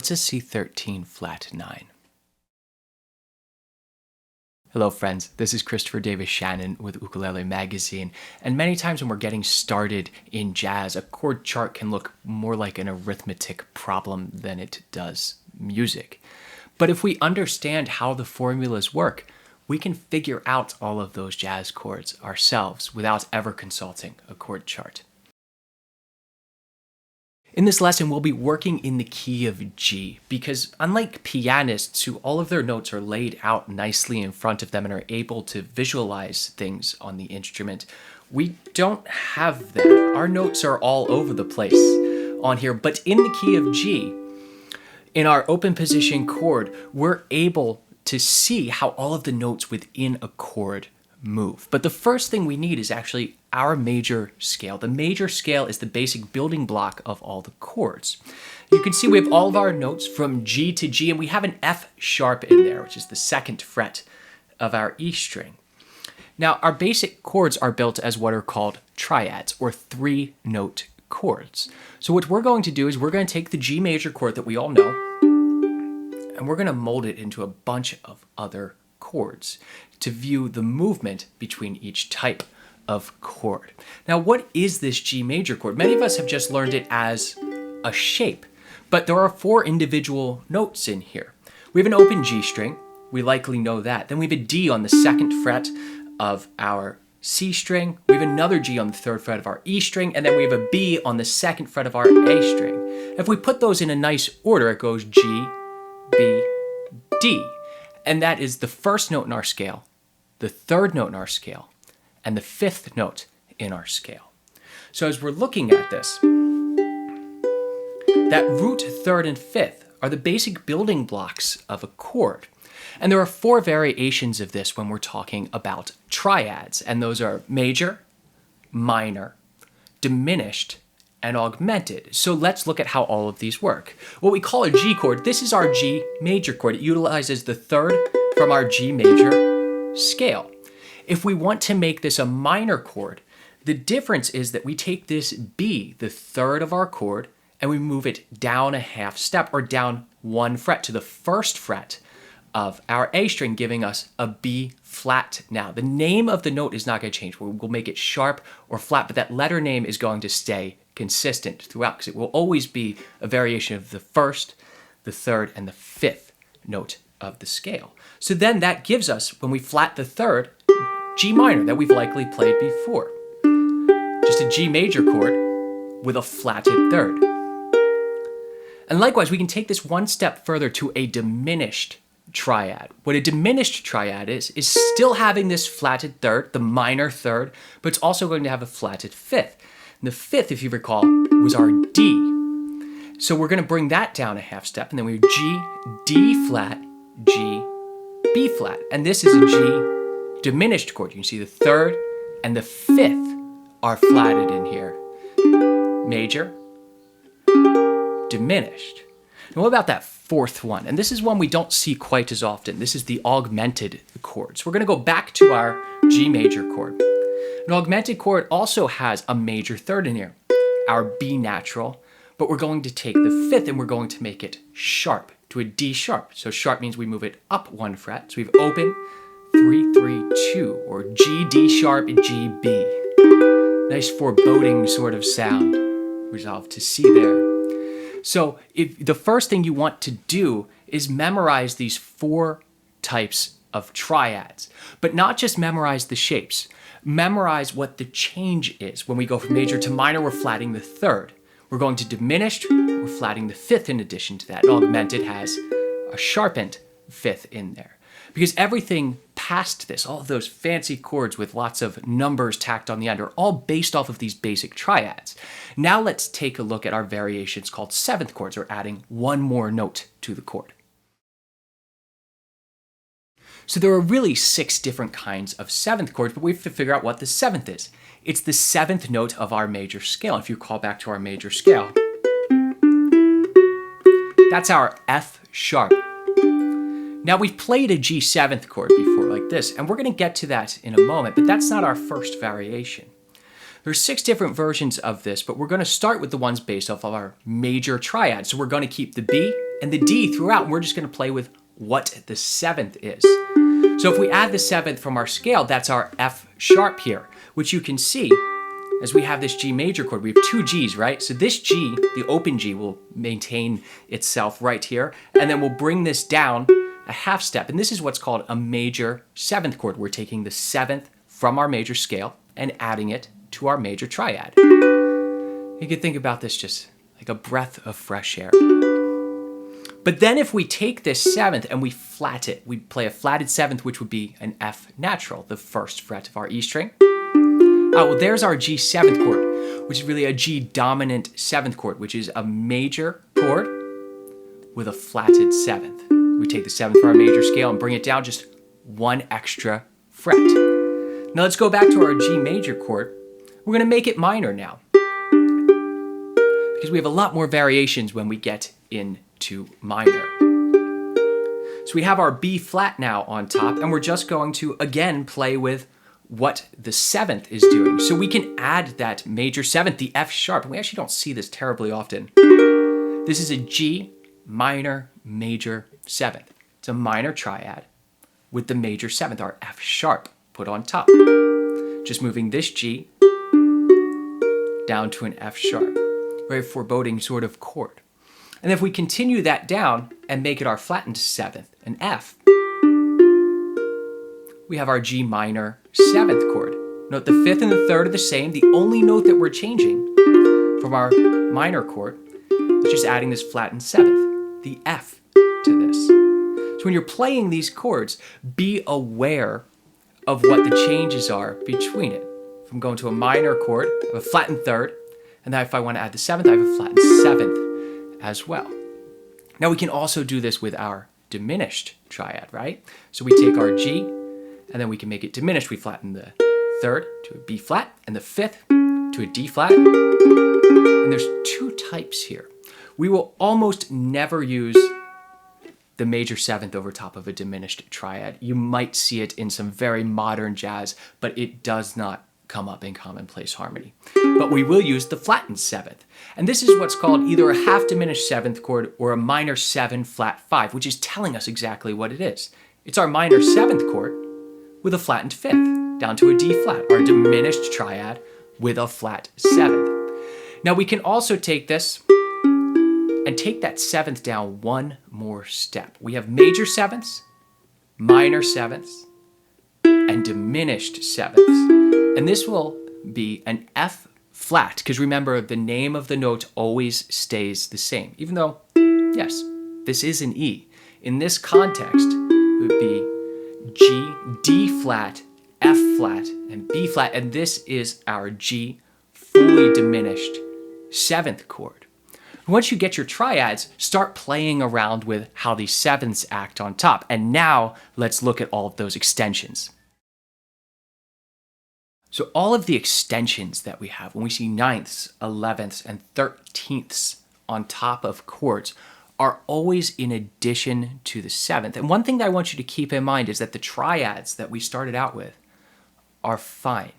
What's a C13 flat 9? Hello friends, this is Christopher Davis-Shannon with Ukulele Magazine, and many times when we're getting started in jazz, a chord chart can look more like an arithmetic problem than it does music. But if we understand how the formulas work, we can figure out all of those jazz chords ourselves without ever consulting a chord chart. In this lesson, we'll be working in the key of G because unlike pianists who all of their notes are laid out nicely in front of them and are able to visualize things on the instrument, we don't have that. Our notes are all over the place on here, but in the key of G, in our open position chord, we're able to see how all of the notes within a chord move. But the first thing we need is actually our major scale. The major scale is the basic building block of all the chords. You can see we have all of our notes from G to G, and we have an F sharp in there, which is the second fret of our E string. Now, our basic chords are built as what are called triads, or three-note chords. So what we're going to do is we're going to take the G major chord that we all know, and we're going to mold it into a bunch of other chords to view the movement between each type of chord. Now, what is this G major chord? Many of us have just learned it as a shape, but there are 4 individual notes in here. We have an open G string, we likely know that. Then we have a D on the 2nd fret of our C string, we have another G on the 3rd fret of our E string, and then we have a B on the 2nd fret of our A string. If we put those in a nice order, it goes G, B, D. And that is the first note in our scale, the 3rd note in our scale, and the 5th note in our scale. So as we're looking at this, that root, 3rd, and 5th are the basic building blocks of a chord. And there are 4 variations of this when we're talking about triads, and those are major, minor, diminished, and augmented. So let's look at how all of these work. What we call a G chord, this is our G major chord. It utilizes the 3rd from our G major scale. If we want to make this a minor chord, the difference is that we take this B, the 3rd of our chord, and we move it down a half step or down 1 fret to the 1st fret of our A string, giving us a B flat now. The name of the note is not going to change. We'll make it sharp or flat, but that letter name is going to stay consistent throughout because it will always be a variation of the 1st, the 3rd, and the 5th note of the scale. So then that gives us, when we flat the 3rd, G minor that we've likely played before. Just a G major chord with a flatted 3rd. And likewise, we can take this one step further to a diminished triad. What a diminished triad is still having this flatted 3rd, the minor 3rd, but it's also going to have a flatted 5th. And the 5th, if you recall, was our D. So we're going to bring that down a half step, and then we have G, D flat, G, B flat. And this is a G diminished chord. You can see the 3rd and the 5th are flatted in here. Major, diminished. And what about that 4th one? And this is one we don't see quite as often. This is the augmented chord. So we're going to go back to our G major chord. An augmented chord also has a major 3rd in here, our B natural, but we're going to take the 5th and we're going to make it sharp to a D sharp. So sharp means we move it up 1 fret. So we have open, 3, 3, 2, or G, D sharp, G, B. Nice foreboding sort of sound, resolve to C there. So if the first thing you want to do is memorize these 4 types of triads, but not just memorize the shapes. Memorize what the change is. When we go from major to minor, we're flatting the 3rd. We're going to diminished, we're flatting the 5th in addition to that. And augmented has a sharpened 5th in there. Because everything past this, all of those fancy chords with lots of numbers tacked on the end, are all based off of these basic triads. Now let's take a look at our variations called 7th chords, or adding 1 more note to the chord. So there are really 6 different kinds of 7th chords, but we have to figure out what the 7th is. It's the 7th note of our major scale. If you call back to our major scale, that's our F sharp. Now we've played a G 7th chord before like this, and we're going to get to that in a moment, but that's not our first variation. There's 6 different versions of this, but we're going to start with the ones based off of our major triad. So we're going to keep the B and the D throughout, and we're just going to play with what the 7th is. So if we add the 7th from our scale, that's our F sharp here, which you can see as we have this G major chord. We have 2 Gs, right? So this G, the open G, will maintain itself right here, and then we'll bring this down a half step. And this is what's called a major 7th chord. We're taking the 7th from our major scale and adding it to our major triad. You could think about this just like a breath of fresh air. But then if we take this 7th and we flat it, we play a flatted 7th, which would be an F natural, the 1st fret of our E string. Oh, well, there's our G 7th chord, which is really a G dominant 7th chord, which is a major chord with a flatted 7th. We take the 7th from our major scale and bring it down just 1 extra fret. Now let's go back to our G major chord. We're going to make it minor now, because we have a lot more variations when we get into minor. So we have our B flat now on top, and we're just going to again play with what the 7th is doing. So we can add that major 7th, the F sharp, and we actually don't see this terribly often. This is a G minor major 7th. It's a minor triad with the major 7th, our F sharp, put on top. Just moving this G down to an F sharp. Very foreboding sort of chord. And if we continue that down and make it our flattened 7th, an F, we have our G minor 7th chord. Note the 5th and the 3rd are the same. The only note that we're changing from our minor chord is just adding this flattened 7th, the F, to this. So when you're playing these chords, be aware of what the changes are between it. If I'm going to a minor chord, I have a flattened 3rd, and then if I want to add the 7th, I have a flattened 7th as well. Now we can also do this with our diminished triad, right? So we take our G, and then we can make it diminished. We flatten the 3rd to a B flat, and the 5th to a D flat. And there's 2 types here. We will almost never use the major 7th over top of a diminished triad. You might see it in some very modern jazz, but it does not come up in commonplace harmony. But we will use the flattened 7th. And this is what's called either a half diminished 7th chord or a minor 7 flat 5, which is telling us exactly what it is. It's our minor 7th chord with a flattened 5th down to a D flat, our diminished triad with a flat 7th. Now we can also take this and take that 7th down 1 more step. We have major 7ths, minor 7ths, and diminished 7ths. And this will be an F flat, because remember, the name of the note always stays the same, even though, yes, this is an E. In this context, it would be G, D flat, F flat, and B flat, and this is our G fully diminished 7th chord. Once you get your triads, start playing around with how these 7ths act on top. And now let's look at all of those extensions. So all of the extensions that we have, when we see 9ths, 11ths, and 13ths on top of chords, are always in addition to the 7th. And one thing that I want you to keep in mind is that the triads that we started out with are fine.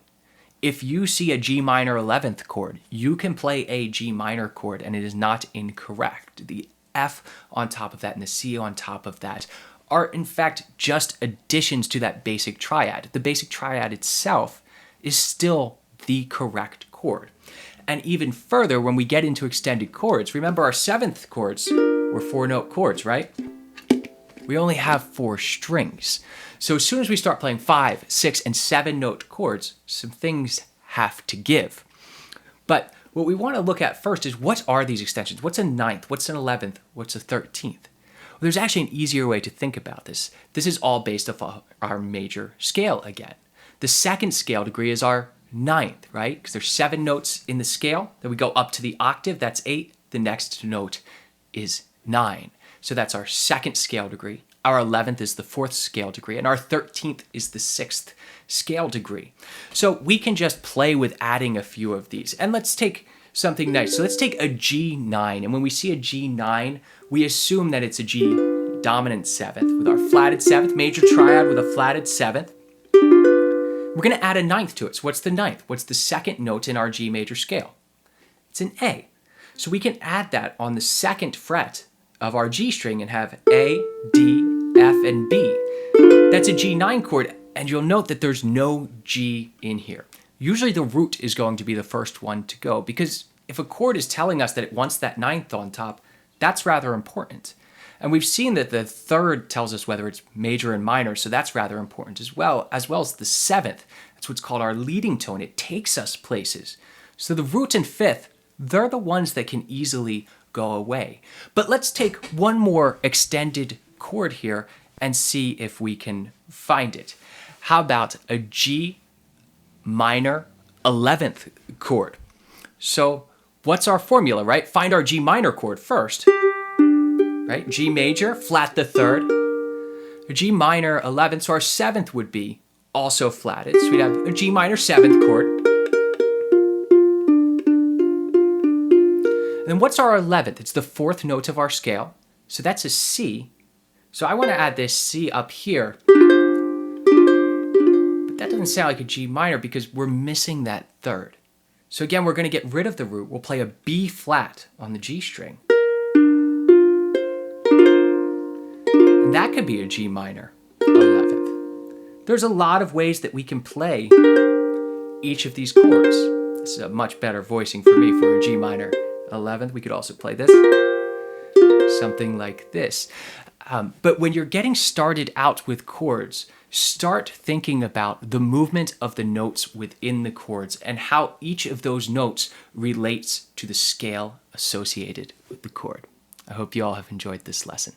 If you see a G minor 11th chord, you can play a G minor chord and it is not incorrect. The F on top of that and the C on top of that are in fact just additions to that basic triad. The basic triad itself is still the correct chord. And even further, when we get into extended chords, remember our 7th chords were 4-note chords, right? We only have 4 strings. So as soon as we start playing 5, 6, and 7-note chords, some things have to give. But what we want to look at first is, what are these extensions? What's a 9th? What's an 11th? What's a 13th? Well, there's actually an easier way to think about this. This is all based off our major scale again. The 2nd scale degree is our 9th, right? Because there's 7 notes in the scale. Then we go up to the octave, that's 8. The next note is 9. So that's our 2nd scale degree. Our 11th is the 4th scale degree, and our 13th is the 6th scale degree. So we can just play with adding a few of these. And let's take something nice. So let's take a G9, and when we see a G9, we assume that it's a G dominant 7th with our flatted 7th, major triad with a flatted 7th. we're going to add a ninth to it. So what's the ninth? What's the second note in our G major scale? It's an A. So we can add that on the second fret of our G string and have A, D, F, and B. That's a G9 chord, and you'll note that there's no G in here. Usually the root is going to be the first one to go, because if a chord is telling us that it wants that ninth on top, that's rather important. And we've seen that the third tells us whether it's major and minor, so that's rather important as well as the seventh. That's what's called our leading tone. It takes us places. So the root and fifth, they're the ones that can easily go away. But let's take one more extended chord here and see if we can find it. How about a G minor 11th chord? So what's our formula, right? Find our G minor chord first, right? G major, flat the third, G minor 11th, so our seventh would be also flatted. So we'd have a G minor 7th chord. And then what's our 11th? It's the fourth note of our scale. So that's a C. So I want to add this C up here. But that doesn't sound like a G minor because we're missing that third. So again, we're going to get rid of the root. We'll play a B flat on the G string. And that could be a G minor 11th. There's a lot of ways that we can play each of these chords. This is a much better voicing for me for a G minor 11th. We could also play this, something like this. But when you're getting started out with chords, start thinking about the movement of the notes within the chords and how each of those notes relates to the scale associated with the chord. I hope you all have enjoyed this lesson.